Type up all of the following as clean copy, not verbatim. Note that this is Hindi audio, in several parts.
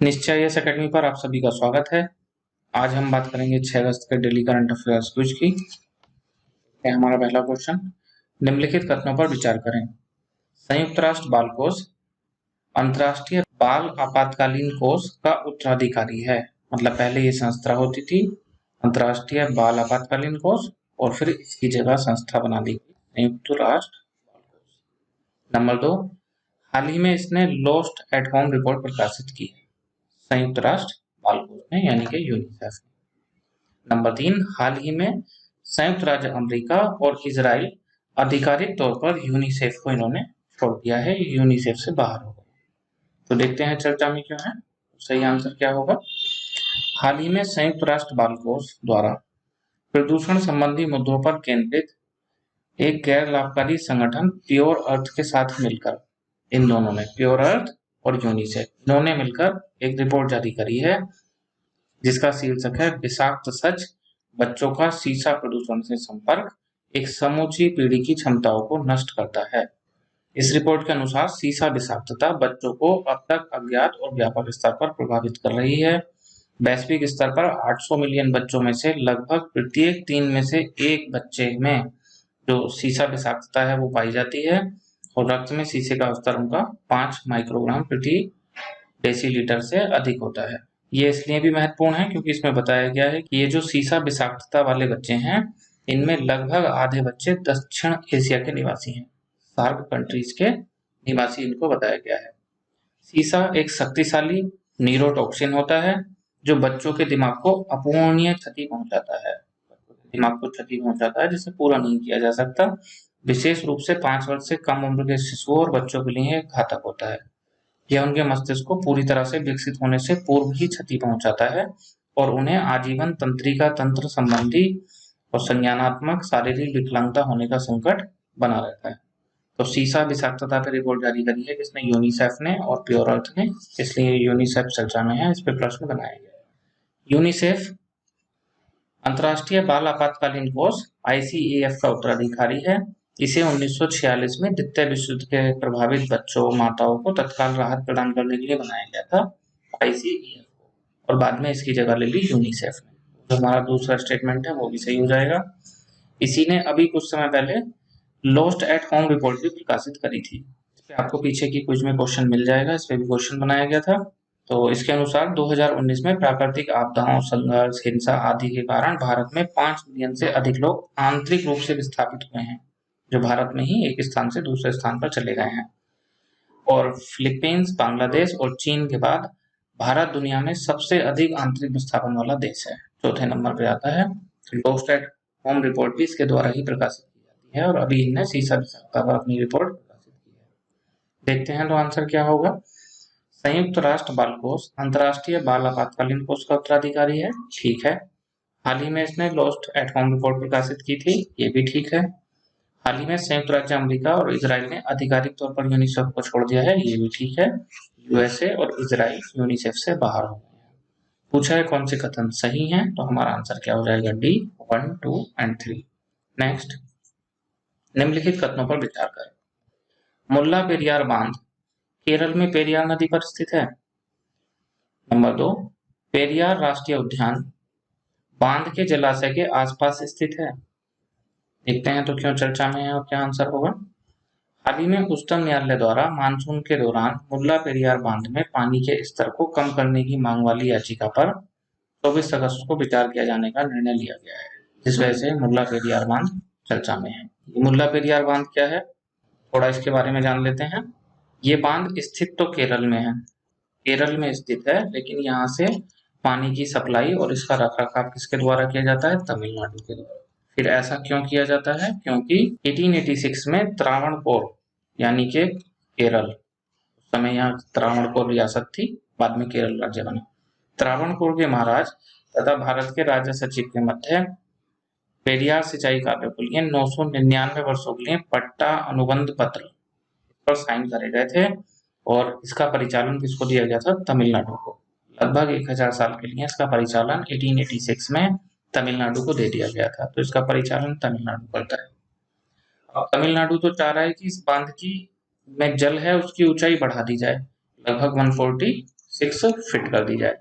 निश्चय एकेडमी पर आप सभी का स्वागत है। आज हम बात करेंगे 6 अगस्त के डेली करंट अफेयर्स क्विज की। है हमारा पहला क्वेश्चन, निम्नलिखित कथनों पर विचार करें। संयुक्त राष्ट्र बाल कोष अंतर्राष्ट्रीय बाल आपातकालीन कोष का उत्तराधिकारी है। मतलब पहले ये संस्था होती थी अंतर्राष्ट्रीय बाल आपातकालीन कोष और फिर इसकी जगह संस्था बना दी गई संयुक्त राष्ट्र बाल कोष। नंबर 2, हाल ही में इसने लॉस्ट एट होम रिपोर्ट प्रकाशित की है संयुक्त राष्ट्र बाल कोष ने, यानी कि यूनिसेफ ने। नंबर 3, हाल ही में संयुक्त राज्य अमेरिका और इजराइल आधिकारिक तौर पर यूनिसेफ को इन्होंने छोड़ दिया है, यूनिसेफ से बाहर हो गए। तो देखते हैं चर्चा में क्यों है। सही आंसर क्या होगा? हाल ही में संयुक्त राष्ट्र बाल कोष द्वारा प्रदूषण संबंधी मुद्दों पर केंद्रित एक गैर लाभकारी संगठन प्योर अर्थ के साथ मिलकर, इन दोनों ने, प्योर अर्थ और यूनिसेफ, इन्होंने मिलकर एक रिपोर्ट जारी करी है जिसका शीर्षक है विषाक्त सच, बच्चों का सीसा प्रदूषण से संपर्क एक समूची पीढ़ी की क्षमताओं को नष्ट करता है। इस रिपोर्ट के अनुसार सीसा विषाक्तता बच्चों को अब तक अज्ञात और व्यापक स्तर पर प्रभावित कर रही है। वैश्विक स्तर पर 800 मिलियन बच्चों में से लगभग प्रत्येक 3 में से 1 बच्चे में जो सीसा विषाक्तता है वो पाई जाती है और रक्त में सीसे का स्तर उनका 5 माइक्रोग्राम प्रति डेसीलीटर से अधिक होता है। ये इसलिए भी महत्वपूर्ण है क्योंकि इसमें बताया गया है कि ये जो सीसा विषाक्तता वाले बच्चे हैं, इनमें लगभग आधे बच्चे दक्षिण एशिया के निवासी हैं, सार्क कंट्रीज के निवासी इनको बताया गया है। सीसा एक शक्तिशाली न्यूरोटॉक्सिन होता है जो बच्चों के दिमाग को अपूरणीय क्षति पहुंचाता है, दिमाग को क्षति पहुंचाता है जिसे पूरा नहीं किया जा सकता। विशेष रूप से 5 वर्ष से कम उम्र के शिशुओं और बच्चों के लिए घातक होता है। यह उनके मस्तिष्क को पूरी तरह से विकसित होने से पूर्व ही क्षति पहुंचाता है और उन्हें आजीवन तंत्रिका तंत्र संबंधी और संज्ञानात्मक शारीरिक विकलांगता होने का संकट बना रहता है। तो सीसा विषाक्तता पर रिपोर्ट जारी करी है किसने? यूनिसेफ ने और प्योर अर्थ ने, इसलिए यूनिसेफ चर्चा में है, इस पे प्रश्न बनाया गया है। यूनिसेफ अंतर्राष्ट्रीय बाल आपातकालीन कोष ICAF का उत्तराधिकारी है। इसे 1946 में द्वितीय विश्व युद्ध के प्रभावित बच्चों माताओं को तत्काल राहत प्रदान करने के लिए बनाया गया था ICAF को, और बाद में इसकी जगह ले ली यूनिसेफ ने। जो हमारा दूसरा स्टेटमेंट है वो भी सही हो जाएगा। इसी ने अभी कुछ समय पहले लॉस्ट एट होम रिपोर्ट भी प्रकाशित करी थी। इस पे आपको पीछे की क्विज में क्वेश्चन मिल जाएगा, इस पे भी क्वेश्चन बनाया गया था। तो इसके अनुसार 2019 में प्राकृतिक आपदाओं, संघर्ष, हिंसा आदि के कारण भारत में 5 मिलियन से अधिक लोग आंतरिक रूप से विस्थापित हुए हैं, जो भारत में ही एक स्थान से दूसरे स्थान पर चले गए हैं। और फिलीपींस, बांग्लादेश और चीन के बाद भारत दुनिया में सबसे अधिक आंतरिक विस्थापन वाला देश है, चौथे नंबर पर आता है। लॉस्ट एट होम रिपोर्ट भी इसके द्वारा ही प्रकाशित की जाती है और अभी इनने सीसा विषाक्तता पर अपनी रिपोर्ट प्रकाशित की है। देखते हैं तो आंसर क्या होगा। संयुक्त राष्ट्र बाल कोष अंतर्राष्ट्रीय बाल आपातकालीन कोष का उत्तराधिकारी है, ठीक है। हाल ही में इसने लॉस्ट एट होम रिपोर्ट प्रकाशित की थी, ये भी ठीक है। हाल ही में संयुक्त राज्य अमेरिका और इजराइल ने आधिकारिक तौर पर यूनिसेफ को छोड़ दिया है, ये भी ठीक है। USA और इजराइल यूनिसेफ से बाहर हो गए हैं। पूछा है कौन से कथन सही हैं, तो हमारा आंसर क्या हो जाएगा? D 1, 2 and 3। नेक्स्ट, निम्नलिखित कथनों पर विचार करें। मुल्ला पेरियार बांध केरल में पेरियार नदी पर स्थित है। नंबर 2, पेरियार राष्ट्रीय उद्यान बांध के जलाशय के आसपास स्थित है। देखते हैं तो क्यों चर्चा में है और क्या आंसर होगा। हाल ही में उच्चतम न्यायालय द्वारा मानसून के दौरान मुल्ला पेरियार बांध में पानी के स्तर को कम करने की मांग वाली याचिका पर 24 अगस्त को विचार किया जाने का निर्णय लिया गया है, जिस वजह से मुल्ला पेरियार बांध चर्चा में है। मुल्ला पेरियार बांध क्या है, थोड़ा इसके बारे में जान लेते हैं। ये बांध स्थित तो केरल में है, केरल में स्थित है, लेकिन यहाँ से पानी की सप्लाई और इसका रखरखाव किसके द्वारा किया जाता है? तमिलनाडु के द्वारा। फिर ऐसा क्यों किया जाता है? क्योंकि 1886 में त्रावणकोर यानी कि केरल, उस समय यहाँ त्रावणकोर रियासत थी, बाद में केरल राज्य बना। त्रावणकोर के महाराज तथा भारत के राज्य सचिव के मध्य पेरियार सिंचाई कार्य के लिए 999 वर्षों के लिए पट्टा अनुबंध पत्र पर साइन करे गए थे और इसका परिचालन किसको दिया गया था? तमिलनाडु को। लगभग 1000 साल के लिए इसका परिचालन 1886 में तमिलनाडु को दे दिया गया था, तो इसका परिचालन तमिलनाडु करता है। अब तमिलनाडु तो चाह रहा है कि इस बांध की में जल है उसकी ऊंचाई बढ़ा दी जाए, लगभग 140 6 फीट कर दी जाए,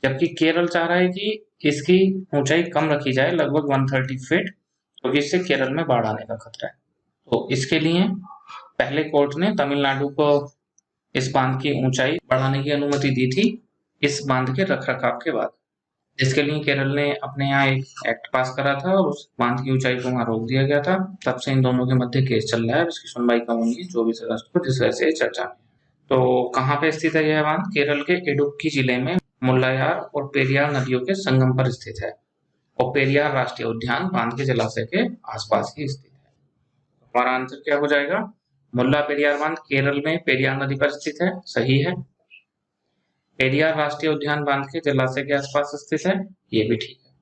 जबकि केरल चाह रहा है कि इसकी ऊंचाई कम रखी जाए, लगभग 130 फीट, क्योंकि इससे केरल में बाढ़ आने का खतरा है। तो इसके लिए पहले कोर्ट ने तमिलनाडु को इस बांध की ऊंचाई बढ़ाने की अनुमति दी थी इस बांध के रखरखाव के बाद, जिसके लिए केरल ने अपने यहाँ एक एक्ट पास करा था और उस बांध की ऊंचाई को वहां रोक दिया गया था। तब से इन दोनों के मध्य केस चल रहा है, इसकी सुनवाई कब होगी? 24 अगस्त को, जिस वजह से चर्चा में। तो कहाँ पे स्थित है यह बांध? केरल के इडुक्की जिले में मुल्लायार और पेरियार नदियों के संगम पर स्थित है, और पेरियार राष्ट्रीय उद्यान बांध के जलाशय के आसपास ही स्थित है। हमारा आंसर क्या हो जाएगा? मुल्ला पेरियार बांध केरल में पेरियार नदी पर स्थित है, सही है। पेरियार राष्ट्रीय उद्यान बांध के जलाशय के आसपास स्थित है, ये भी ठीक है।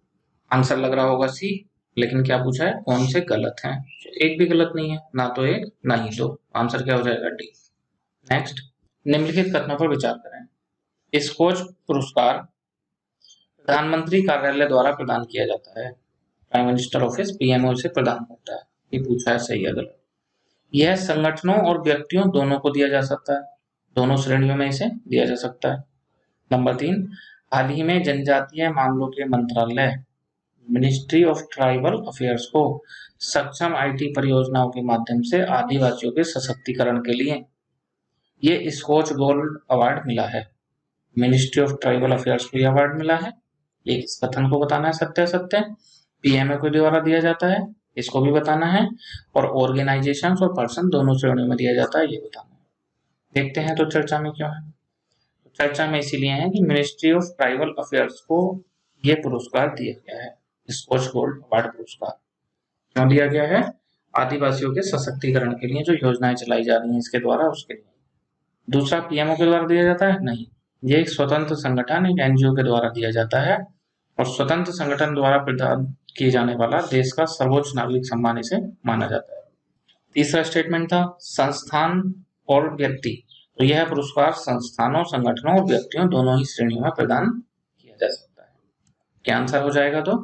आंसर लग रहा होगा सी, लेकिन क्या पूछा है? कौन से गलत हैं? एक भी गलत नहीं है, ना तो एक ना ही दो। आंसर क्या हो जाएगा? डी। नेक्स्ट, निम्नलिखित कथनों पर विचार करें। स्कोच पुरस्कार प्रधानमंत्री कार्यालय द्वारा प्रदान किया जाता है, प्राइम मिनिस्टर ऑफिस पीएमओ से प्रदान होता है, ये पूछा है, सही है गलत? यह संगठनों और व्यक्तियों दोनों को दिया जा सकता है, दोनों श्रेणियों में इसे दिया जा सकता है। नंबर 3, हाल ही में जनजातीय मामलों के मंत्रालय मिनिस्ट्री ऑफ ट्राइबल अफेयर्स को सक्षम आईटी परियोजनाओं के माध्यम से आदिवासियों के सशक्तिकरण के लिए ये स्कॉच गोल्ड अवार्ड मिला है। मिनिस्ट्री ऑफ ट्राइबल अफेयर्स को यह अवार्ड मिला है। ये इस कथन को बताना है, सत्य सत्य। पीएमओ के द्वारा दिया जाता है, इसको भी बताना है, और ऑर्गेनाइजेशंस और पर्सन दोनों श्रेणियों में दिया जाता है, ये बताना है। देखते हैं तो चर्चा में क्यों है। चर्चा में इसीलिए है कि मिनिस्ट्री ऑफ ट्राइबल अफेयर्स को यह पुरस्कार दिया गया है, स्कॉच गोल्ड अवार्ड पुरस्कार। क्यों दिया गया है? आदिवासियों के सशक्तिकरण के लिए जो योजनाएं चलाई जा रही हैं इसके द्वारा, उसके लिए। दूसरा, पीएमओ के द्वारा दिया जाता है? नहीं, ये एक स्वतंत्र संगठन, एक एनजीओ के द्वारा दिया जाता है, और स्वतंत्र संगठन द्वारा प्रदान किए जाने वाला देश का सर्वोच्च नागरिक सम्मान इसे माना जाता है। तीसरा स्टेटमेंट था संस्थान और व्यक्ति, तो यह पुरस्कार संस्थानों, संगठनों और व्यक्तियों दोनों ही श्रेणियों में प्रदान किया जा सकता है। क्या आंसर हो जाएगा? तो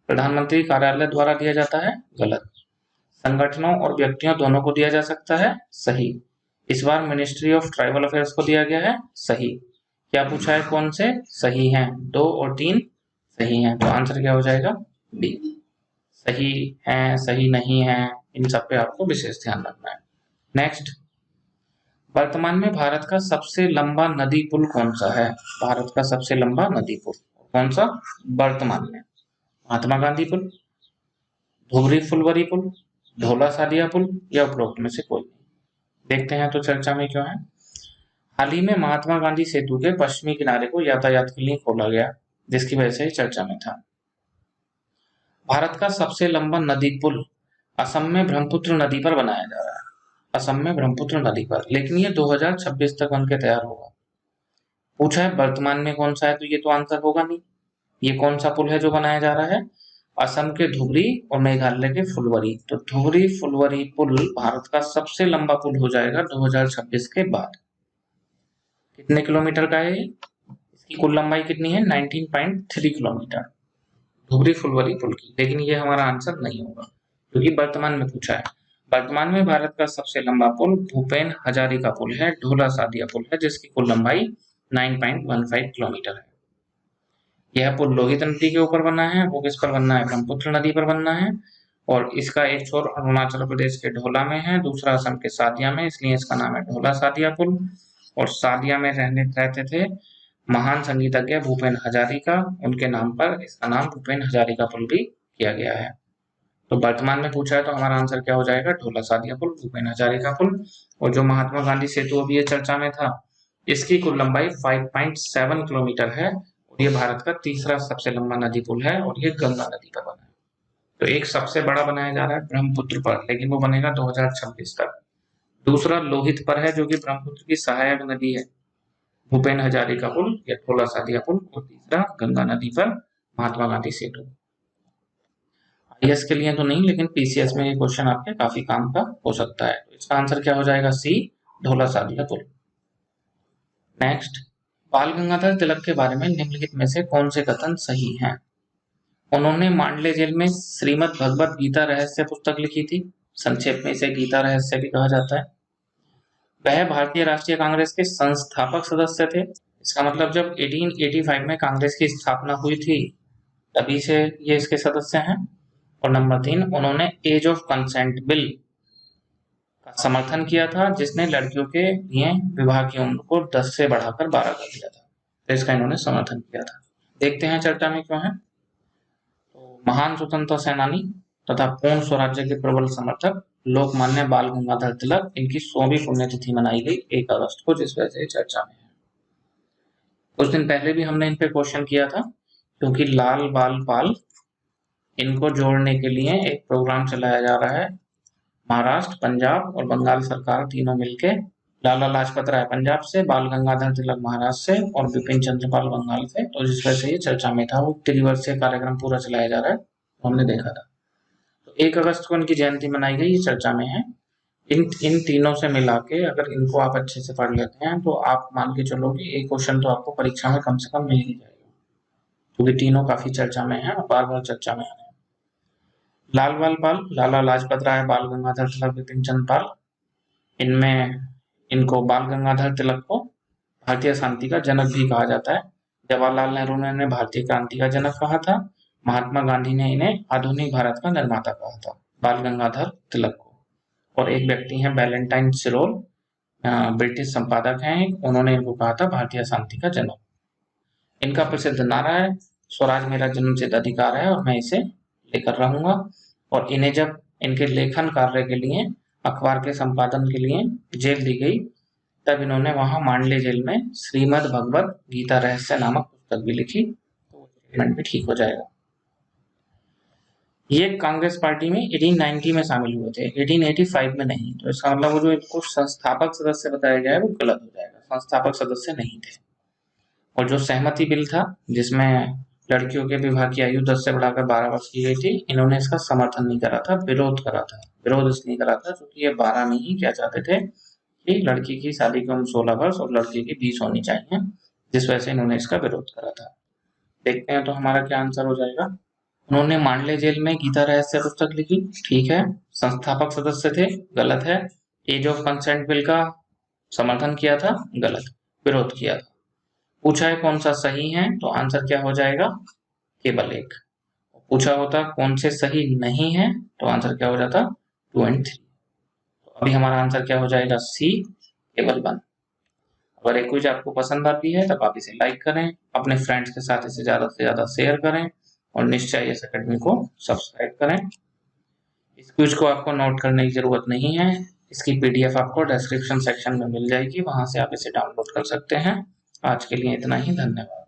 प्रधानमंत्री कार्यालय द्वारा दिया जाता है, गलत। संगठनों और व्यक्तियों दोनों को दिया जा सकता है, सही। इस बार मिनिस्ट्री ऑफ ट्राइबल अफेयर्स को दिया गया है, सही। क्या पूछा है? कौन से सही हैं? 2 और 3 सही हैं, तो आंसर क्या हो जाएगा? डी। सही है, सही नहीं है, इन सब पे आपको विशेष ध्यान रखना है। नेक्स्ट, वर्तमान में भारत का सबसे लंबा नदी पुल कौन सा है? भारत का सबसे लंबा नदी पुल कौन सा वर्तमान में? महात्मा गांधी पुल, धुबरी फुलवरी पुल, ढोला सादिया पुल, या उपरोक्त में से कोई? देखते हैं तो चर्चा में क्यों है। हाल ही में महात्मा गांधी सेतु के पश्चिमी किनारे को यातायात के लिए खोला गया, जिसकी वजह से चर्चा में था। भारत का सबसे लंबा नदी पुल असम में ब्रह्मपुत्र नदी पर बनाया जा रहा है, असम में ब्रह्मपुत्र नदी पर, लेकिन ये 2026 तक बनके तैयार होगा। पूछा है वर्तमान में कौन सा है, तो ये तो आंसर होगा नहीं। ये कौन सा पुल है जो बनाया जा रहा है? असम के धुबरी और मेघालय के फुलवरी, तो धुबरी फुलवरी पुल भारत का सबसे लंबा पुल हो जाएगा 2026 के बाद। कितने किलोमीटर का है? इसकी कुल लंबाई कितनी है? 19.3 किलोमीटर धुबरी फुलवरी पुल की, लेकिन ये हमारा आंसर नहीं होगा क्योंकि वर्तमान में पूछा है। वर्तमान में भारत का सबसे लंबा पुल भूपेन हजारिका पुल है, ढोला सादिया पुल है, जिसकी कुल लंबाई 9.15 किलोमीटर है। यह पुल लोहित नदी के ऊपर बना है, वो किस पर बनना है? ब्रह्मपुत्र नदी पर बनना है, और इसका एक छोर अरुणाचल प्रदेश के ढोला में है, दूसरा असम के सादिया में, इसलिए इसका नाम है ढोला सादिया पुल। और सादिया में रहते थे महान संगीतज्ञ भूपेन हजारिका, उनके नाम पर इसका नाम भूपेन हजारिका पुल भी किया गया है। तो वर्तमान में पूछा है तो हमारा आंसर क्या हो जाएगा? ढोला सादिया पुल, भूपेन हजारिका पुल। और जो महात्मा गांधी सेतु अभी ये चर्चा में था, इसकी कुल लंबाई 5.7 किलोमीटर है, और ये भारत का तीसरा सबसे लंबा नदी पुल है, और ये गंगा नदी पर बना है। तो एक सबसे बड़ा बनाया जा रहा है ब्रह्मपुत्र पर, लेकिन वो बनेगा 2026 तक। दूसरा लोहित पर है, जो कि ब्रह्मपुत्र की सहायक नदी है, भूपेन हजारिका पुल या ढोला सादिया पुल, और तीसरा गंगा नदी पर महात्मा गांधी सेतु। आईएएस के लिए तो नहीं, लेकिन पीसीएस में ये क्वेश्चन आपके काफी काम का हो सकता है। तो इसका आंसर क्या हो जाएगा? सी, ढोला सादिया पुल। नेक्स्ट, बाल गंगाधर तिलक के बारे में निम्नलिखित में से कौन से कथन सही हैं? उन्होंने मांडले जेल में श्रीमद् भगवत गीता रहस्य पुस्तक लिखी थी, संक्षेप में इसे गीता रहस्य भी कहा जाता है। वह भारतीय राष्ट्रीय कांग्रेस के संस्थापक सदस्य थे, इसका मतलब जब 1885 में कांग्रेस की स्थापना हुई थी तभी से ये इसके सदस्य हैं। और नंबर 3, उन्होंने एज ऑफ कंसेंट बिल का समर्थन किया था, जिसने लड़कियों के लिए विवाह की उम्र को 10 से बढ़ाकर 12 कर दिया था। तो इसका इन्होंने समर्थन किया था। देखते हैं चर्चा में क्यों है। तो महान स्वतंत्रता सेनानी तथा पूर्ण स्वराज्य के प्रबल समर्थक लोकमान्य बाल गंगाधर तिलक, इनकी 100वीं पुण्यतिथि मनाई गई 1 अगस्त को, जिस वजह से चर्चा में है। कुछ दिन पहले भी हमने इन पे क्वेश्चन किया था, क्योंकि लाल बाल पाल इनको जोड़ने के लिए एक प्रोग्राम चलाया जा रहा है। महाराष्ट्र, पंजाब और बंगाल सरकार तीनों मिलके, लाला लाजपत राय पंजाब से, बाल गंगाधर तिलक महाराष्ट्र से और बिपिन चंद्र पाल बंगाल से, तो जिस वजह से ये चर्चा में था। वो त्रिवर्षीय कार्यक्रम पूरा चलाया जा रहा है, तो हमने देखा था। तो 1 अगस्त को इनकी जयंती मनाई गई, ये चर्चा में है। इन तीनों से मिला के अगर इनको आप अच्छे से पढ़ लेते हैं तो आप मान के चलो कि एक क्वेश्चन तो आपको परीक्षा में कम से कम मिल ही जाएगा, क्योंकि तीनों काफी चर्चा में है और बार बार चर्चा में आ रहे हैं। लाल बाल पाल, लाला लाजपत राय, बाल गंगाधर तिलक, बिपिन चंद्र पाल, इनमें इनको बाल गंगाधर तिलक को भारतीय शांति का जनक भी कहा जाता है। जवाहरलाल नेहरू ने इन्हें भारतीय क्रांति का जनक कहा था। महात्मा गांधी ने इन्हें आधुनिक भारत का निर्माता कहा था, बाल गंगाधर तिलक को। और एक व्यक्ति हैं वैलेंटाइन सिरोल, ब्रिटिश संपादक हैं, उन्होंने इनको कहा था भारतीय शांति का जनक। इनका प्रसिद्ध नारा है, स्वराज मेरा जन्मसिद्ध अधिकार है और मैं इसे लेकर रहूंगा। और इन्हें जब इनके लेखन कार्य के लिए, अखबार के संपादन के लिए जेल दी गई, तब इन्होंने वहां मांडले जेल में श्रीमद् भगवत गीता रहस्य नामक पुस्तक भी लिखी, तो स्टेटमेंट भी ठीक हो जाएगा। ये कांग्रेस पार्टी में 1890 में शामिल हुए थे, 1885 में नहीं। तो इसका मतलब वो जो इनको संस्थापक सदस्य बताया गया है वो गलत हो जाएगा, संस्थापक सदस्य नहीं थे। और जो सहमति बिल था, जिसमें लड़कियों के विवाह की आयु 10 से बढ़ाकर 12 वर्ष की गई थी, इन्होंने इसका समर्थन नहीं करा था, विरोध करा था। विरोध इसलिए करा था क्योंकि ये 12 नहीं क्या चाहते थे कि लड़की की शादी की उम्र 16 वर्ष और लड़की की 20 होनी चाहिए, जिस वजह से इन्होंने इसका विरोध करा था। देखते हैं तो हमारा क्या आंसर हो जाएगा। उन्होंने मांडले जेल में गीता रहस्य पुस्तक लिखी, ठीक है। संस्थापक सदस्य थे, गलत है। एज ऑफ कंसेंट बिल का समर्थन किया था, गलत। विरोध किया था। पूछा है कौन सा सही है, तो आंसर क्या हो जाएगा, केवल 1। पूछा होता कौन से सही नहीं है, तो आंसर क्या हो जाता 2 और 3। तो अभी हमारा आंसर क्या हो जाएगा, सी, केवल 1। अगर एक क्विज आपको पसंद आती है तब आप इसे लाइक करें, अपने फ्रेंड्स के साथ इसे ज्यादा से ज्यादा शेयर करें और निश्चय इस अकेडमी को सब्सक्राइब करें। इस क्विज को आपको नोट करने की जरूरत नहीं है, इसकी पीडीएफ आपको डिस्क्रिप्शन सेक्शन में मिल जाएगी, वहां से आप इसे डाउनलोड कर सकते हैं। आज के लिए इतना ही, धन्यवाद।